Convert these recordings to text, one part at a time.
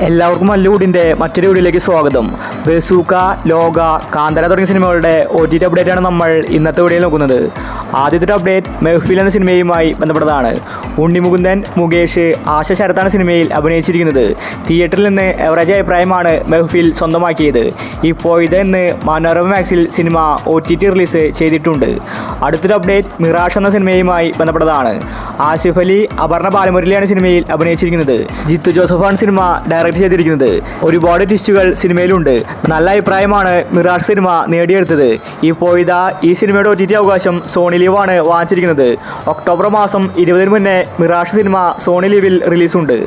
എല്ലാവർക്കും മല്ലൂടിൻ്റെ മറ്റൊരു വീഡിയോയിലേക്ക് സ്വാഗതം. ബസൂക്ക, ലോക, കാന്തര തുടങ്ങിയ സിനിമകളുടെ OTT അപ്ഡേറ്റാണ് നമ്മൾ ഇന്നത്തെ വീഡിയോയിൽ നോക്കുന്നത്. ആദ്യത്തെ അപ്ഡേറ്റ് മെഹ്ഫിൽ എന്ന സിനിമയുമായി ബന്ധപ്പെട്ടതാണ്. ഉണ്ണിമുകുന്ദൻ, മുകേഷ്, ആശ ശരത്താണ് സിനിമയിൽ അഭിനയിച്ചിരിക്കുന്നത്. തിയേറ്ററിൽ നിന്ന് എവറേജ് അഭിപ്രായമാണ് മെഹ്ഫിൽ സ്വന്തമാക്കിയത്. ഇപ്പോൾ ഇതെന്ന് മനോരമ മാക്സിൽ സിനിമ OTT റിലീസ് ചെയ്തിട്ടുണ്ട്. അടുത്തൊരു അപ്ഡേറ്റ് മിറാഷ് എന്ന സിനിമയുമായി ബന്ധപ്പെട്ടതാണ്. ആസിഫ് അലി, അപർണ ബാലമുരളിയാണ് സിനിമയിൽ അഭിനയിച്ചിരിക്കുന്നത്. ജിത്തു ജോസഫാണ് സിനിമ ഡയറക്റ്റ് ചെയ്തിരിക്കുന്നത്. ഒരുപാട് ട്വിസ്റ്റുകൾ സിനിമയിലുണ്ട്. നല്ല അഭിപ്രായമാണ് മിറാഷ് സിനിമ നേടിയെടുത്തത്. ഇപ്പോൾ ഈ സിനിമയുടെ OTT അവകാശം സോണി ലീവാണ് വാങ്ങിച്ചിരിക്കുന്നത്. ഒക്ടോബർ മാസം 20 മുന്നേ മിറാഷ് സിനിമ സോണി ലീവിൽ റിലീസുണ്ട്.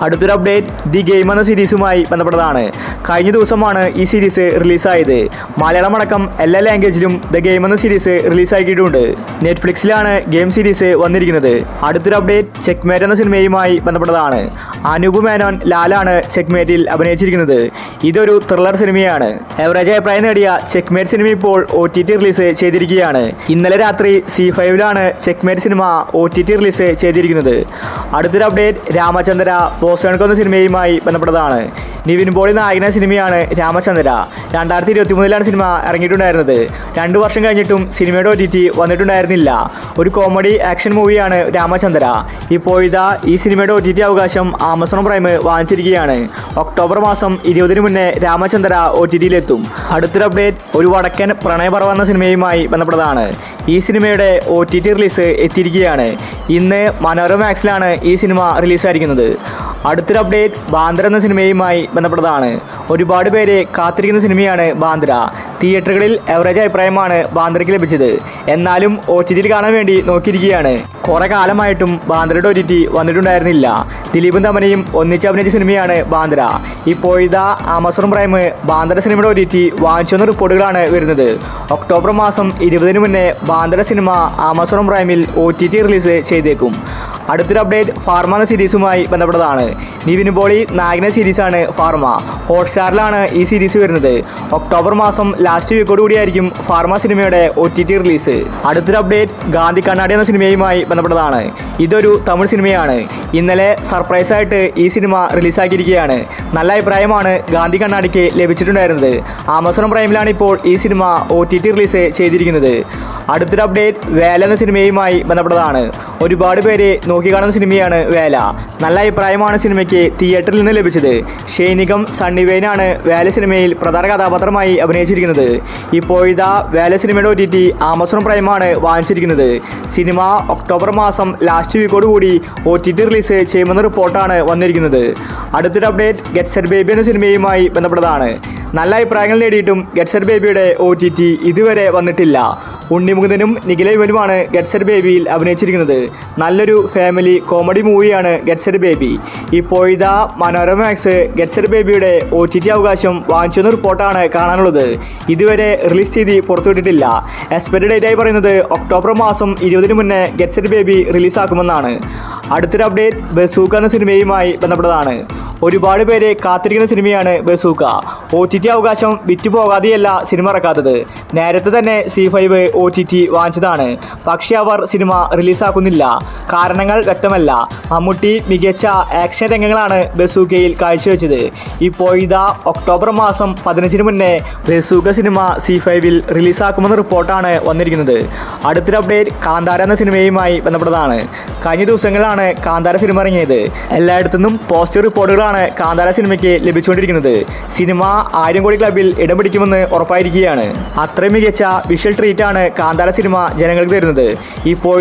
അടുത്തൊരു അപ്ഡേറ്റ് ദി ഗെയിം എന്ന സീരീസുമായി ബന്ധപ്പെട്ടതാണ്. കഴിഞ്ഞ ദിവസമാണ് ഈ സീരീസ് റിലീസായത്. മലയാളം അടക്കം എല്ലാ ലാംഗ്വേജിലും ദ ഗെയിം എന്ന സീരീസ് റിലീസാക്കിയിട്ടുണ്ട്. നെറ്റ്ഫ്ലിക്സിലാണ് ഗെയിം സീരീസ് വന്നിരിക്കുന്നത്. അടുത്തൊരു അപ്ഡേറ്റ് ചെക്ക്മേറ്റ് എന്ന സിനിമയുമായി ബന്ധപ്പെട്ടതാണ്. അനൂപ് മേനോൻ, ലാലാണ് ചെക്ക്മേറ്റിൽ അഭിനയിച്ചിരിക്കുന്നത്. ഇതൊരു ത്രില്ലർ സിനിമയാണ്. എവറേജ് അഭിപ്രായം നേടിയ ചെക്ക്മേറ്റ് സിനിമ ഇപ്പോൾ OTT റിലീസ് ചെയ്തിരിക്കുകയാണ്. ഇന്നലെ രാത്രി C5ലാണ് ചെക്ക്മേറ്റ് സിനിമ OTT റിലീസ് ചെയ്തിരിക്കുന്നത്. അടുത്തൊരു അപ്ഡേറ്റ് രാമചന്ദ്ര ബോസേൺകോ എന്ന സിനിമയുമായി ബന്ധപ്പെട്ടതാണ്. നിവിൻ പോളി നായകന സിനിമയാണ് രാമചന്ദ്ര. 2023 സിനിമ ഇറങ്ങിയിട്ടുണ്ടായിരുന്നത്. 2 വർഷം കഴിഞ്ഞിട്ടും സിനിമയുടെ OTT വന്നിട്ടുണ്ടായിരുന്നില്ല. ഒരു കോമഡി ആക്ഷൻ മൂവിയാണ് രാമചന്ദ്ര. ഇപ്പോൾ ഈ സിനിമയുടെ OTT അവകാശം ആമസോൺ പ്രൈം വാങ്ങിച്ചിരിക്കുകയാണ്. ഒക്ടോബർ മാസം 20 മുന്നേ രാമചന്ദ്ര OTTയിലെത്തും. അടുത്തൊരു അപ്ഡേറ്റ് ഒരു വടക്കൻ പ്രണയപർവ്വം എന്ന സിനിമയുമായി ബന്ധപ്പെട്ടതാണ്. ഈ സിനിമയുടെ OTT റിലീസ് എത്തിയിരിക്കുകയാണ്. ഇന്ന് മനോരമ മാക്സിലാണ് ഈ സിനിമ റിലീസായിരിക്കുന്നത്. അടുത്തൊരു അപ്ഡേറ്റ് ബാന്ദ്ര എന്ന സിനിമയുമായി ബന്ധപ്പെട്ടതാണ്. ഒരുപാട് പേര് കാത്തിരിക്കുന്ന സിനിമയാണ് ബാന്ദ്ര. തിയേറ്ററുകളിൽ എവറേജ് അഭിപ്രായമാണ് ബാന്ദ്രയ്ക്ക് ലഭിച്ചത്. എന്നാലും OTTയിൽ കാണാൻ വേണ്ടി നോക്കിയിരിക്കുകയാണ്. കുറേ കാലമായിട്ടും ബാന്ദ്രയുടെ OTT വന്നിട്ടുണ്ടായിരുന്നില്ല. ദിലീപും തമനയും ഒന്നിച്ച് അഭിനയിച്ച സിനിമയാണ് ബാന്ദ്ര. ഇപ്പോൾ ആമസോൺ പ്രൈം ബാന്ദ്ര സിനിമയുടെ OTT വാങ്ങിച്ചെന്ന റിപ്പോർട്ടുകളാണ് വരുന്നത്. ഒക്ടോബർ മാസം 20 മുന്നേ ബാന്ദ്ര സിനിമ ആമസോൺ പ്രൈമിൽ OTT റിലീസ് ചെയ്തേക്കും. അടുത്തൊരു അപ്ഡേറ്റ് ഫാർമ എന്ന സീരീസുമായി ബന്ധപ്പെട്ടതാണ്. നിവിൻ പോളി നായകന സീരീസാണ് ഫാർമ. ഹോട്ട്സ്റ്റാറിലാണ് ഈ സീരീസ് വരുന്നത്. ഒക്ടോബർ മാസം ലാസ്റ്റ് വീക്കോട് കൂടിയായിരിക്കും ഫാർമ സിനിമയുടെ OTT റിലീസ്. അടുത്തൊരു അപ്ഡേറ്റ് ഗാന്ധി കണ്ണാടി എന്ന സിനിമയുമായി ബന്ധപ്പെട്ടതാണ്. ഇതൊരു തമിഴ് സിനിമയാണ്. ഇന്നലെ സർപ്രൈസായിട്ട് ഈ സിനിമ റിലീസാക്കിയിരിക്കുകയാണ്. നല്ല അഭിപ്രായമാണ് ഗാന്ധി കണ്ണാടിക്ക് ലഭിച്ചിട്ടുണ്ടായിരുന്നത്. ആമസോൺ പ്രൈമിലാണ് ഇപ്പോൾ ഈ സിനിമ OTT റിലീസ് ചെയ്തിരിക്കുന്നത്. അടുത്തൊരു അപ്ഡേറ്റ് വേല എന്ന സിനിമയുമായി ബന്ധപ്പെട്ടതാണ്. ഒരുപാട് പേര് നോക്കിക്കാണുന്ന സിനിമയാണ് വേല. നല്ല അഭിപ്രായമാണ് സിനിമയ്ക്ക് തിയേറ്ററിൽ നിന്ന് ലഭിച്ചത്. ഷൈനികം, സണ്ണി വെയിനാണ് വേല സിനിമയിൽ പ്രധാന കഥാപാത്രമായി അഭിനയിച്ചിരിക്കുന്നത്. ഇപ്പോൾ വേല സിനിമയുടെ OTT ആമസോൺ പ്രൈമാണ് വാങ്ങിച്ചിരിക്കുന്നത്. സിനിമ ഒക്ടോബർ മാസം ലാസ്റ്റ് വീക്കോട് കൂടി OTT റിലീസ് ചെയ്യുമെന്ന റിപ്പോർട്ടാണ് വന്നിരിക്കുന്നത്. അടുത്തൊരു അപ്ഡേറ്റ് ഗെറ്റ് സെറ്റ് ബേബി എന്ന സിനിമയുമായി ബന്ധപ്പെട്ടതാണ്. നല്ല അഭിപ്രായങ്ങൾ നേടിയിട്ടും ഗെറ്റ് സെറ്റ് ബേബിയുടെ OTT ഇതുവരെ വന്നിട്ടില്ല. ഉണ്ണിമുകുന്ദനും നിഖില യുവനുമാണ് ഗെറ്റ് സെറ്റ് ബേബിയിൽ അഭിനയിച്ചിരിക്കുന്നത്. നല്ലൊരു ഫാമിലി കോമഡി മൂവിയാണ് ഗെറ്റ് സെറ്റ് ബേബി. ഇപ്പോൾ മനോരമ മാക്സ് ഗെറ്റ് സെറ്റ് ബേബിയുടെ OTT അവകാശം വാങ്ങിച്ചെന്ന റിപ്പോർട്ടാണ് കാണാനുള്ളത്. ഇതുവരെ റിലീസ് ചെയ്ത് പുറത്തുവിട്ടിട്ടില്ല. എക്സ്പെക്റ്റഡ് ഡേറ്റായി പറയുന്നത് ഒക്ടോബർ മാസം 20 മുന്നേ ഗെറ്റ് സെറ്റ് ബേബി റിലീസാക്കുമെന്നാണ്. അടുത്തൊരു അപ്ഡേറ്റ് ബസൂക്ക എന്ന സിനിമയുമായി ബന്ധപ്പെട്ടതാണ്. ഒരുപാട് പേര് കാത്തിരിക്കുന്ന സിനിമയാണ് ബസൂക്ക. OTT അവകാശം വിറ്റുപോകാതെയല്ല സിനിമ ഇറക്കാത്തത്. നേരത്തെ തന്നെ C5 OTT വാങ്ങിച്ചതാണ്. പക്ഷേ അവർ സിനിമ റിലീസാക്കുന്നില്ല. കാരണങ്ങൾ വ്യക്തമല്ല. മമ്മൂട്ടി മികച്ച ആക്ഷൻ രംഗങ്ങളാണ് ബസൂക്കയിൽ കാഴ്ചവെച്ചത്. ഇപ്പോൾ ഒക്ടോബർ മാസം 15 മുന്നേ ബസൂക്ക സിനിമ C5ൽ റിലീസാക്കുമെന്ന റിപ്പോർട്ടാണ് വന്നിരിക്കുന്നത്. അടുത്തൊരു അപ്ഡേറ്റ് കാന്താര എന്ന സിനിമയുമായി ബന്ധപ്പെട്ടതാണ്. കഴിഞ്ഞ ദിവസങ്ങളിലാണ് കാന്താര സിനിമ ഇറങ്ങിയത്. എല്ലായിടത്തുനിന്നും പോസിറ്റീവ് റിപ്പോർട്ടുകളാണ് കാന്താര സിനിമയ്ക്ക് ലഭിച്ചുകൊണ്ടിരിക്കുന്നത്. സിനിമ 1000 കോടി ക്ലബിൽ ഇടം പിടിക്കുമെന്ന് ഉറപ്പായിരിക്കുകയാണ്. അത്രയും മികച്ച വിഷ്വൽ ട്രീറ്റാണ് കാന്താര സിനിമ ജനങ്ങൾക്ക് തരുന്നത്. ഇപ്പോൾ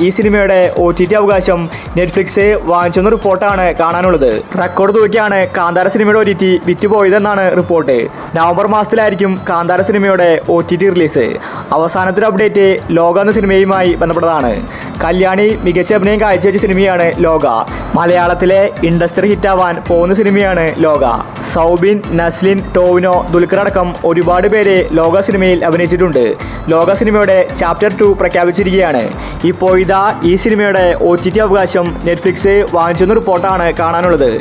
ഈ സിനിമയുടെ OTT അവകാശം നെറ്റ്ഫ്ലിക്സ് വാങ്ങിച്ചെന്ന റിപ്പോർട്ടാണ് കാണാനുള്ളത്. റെക്കോർഡ് തുകയ്ക്കാണ് കാന്താര സിനിമയുടെ OTT വിറ്റുപോയതെന്നാണ് റിപ്പോർട്ട്. നവംബർ മാസത്തിലായിരിക്കും കാന്താര സിനിമയുടെ OTT റിലീസ്. അവസാനത്തെ അപ്ഡേറ്റ് ലോക എന്ന സിനിമയുമായി ബന്ധപ്പെട്ടതാണ്. കല്യാണി മികച്ച അഭിനയം കാഴ്ചവെച്ച സിനിമയാണ് ലോക. മലയാളത്തിലെ ഇൻഡസ്ട്രി ഹിറ്റാവാൻ പോകുന്ന സിനിമയാണ് ലോക. സൗബിൻ, നസ്ലിൻ, ടോവിനോ, ദുൽഖർ അടക്കം ഒരുപാട് പേര് ലോക സിനിമയിൽ അഭിനയിച്ചിട്ടുണ്ട്. ലോക സിനിമയുടെ ചാപ്റ്റർ 2 പ്രഖ്യാപിച്ചിരിക്കുകയാണ്. ഇപ്പോൾ ഇതാ ഈ സിനിമയുടെ OTT അവകാശം നെറ്റ്ഫ്ലിക്സ് വാങ്ങിച്ചെന്ന റിപ്പോർട്ടാണ് കാണാനുള്ളത്.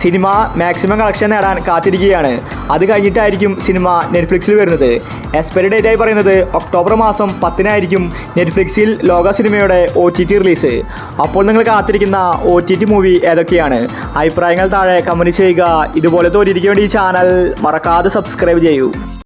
സിനിമ മാക്സിമം കളക്ഷൻ നേടാൻ കാത്തിരിക്കുകയാണ്. അത് കഴിഞ്ഞിട്ടായിരിക്കും സിനിമ നെറ്റ്ഫ്ലിക്സിൽ വരുന്നത്. എക്സ്പയറി ഡേറ്റ് ആയി പറയുന്നത് ഒക്ടോബർ മാസം 10-നായിരിക്കും നെറ്റ്ഫ്ലിക്സിൽ ലോക സിനിമയുടെ OTT റിലീസ്. അപ്പോൾ നിങ്ങൾ കാത്തിരിക്കുന്ന OTT മൂവി ഏതൊക്കെയാണ്? അഭിപ്രായങ്ങൾ താഴെ കമൻറ്റ് ചെയ്യുക. ഇതുപോലത്തെ OTTക്ക് വേണ്ടി ഈ ചാനൽ മറക്കാതെ സബ്സ്ക്രൈബ് ചെയ്യൂ.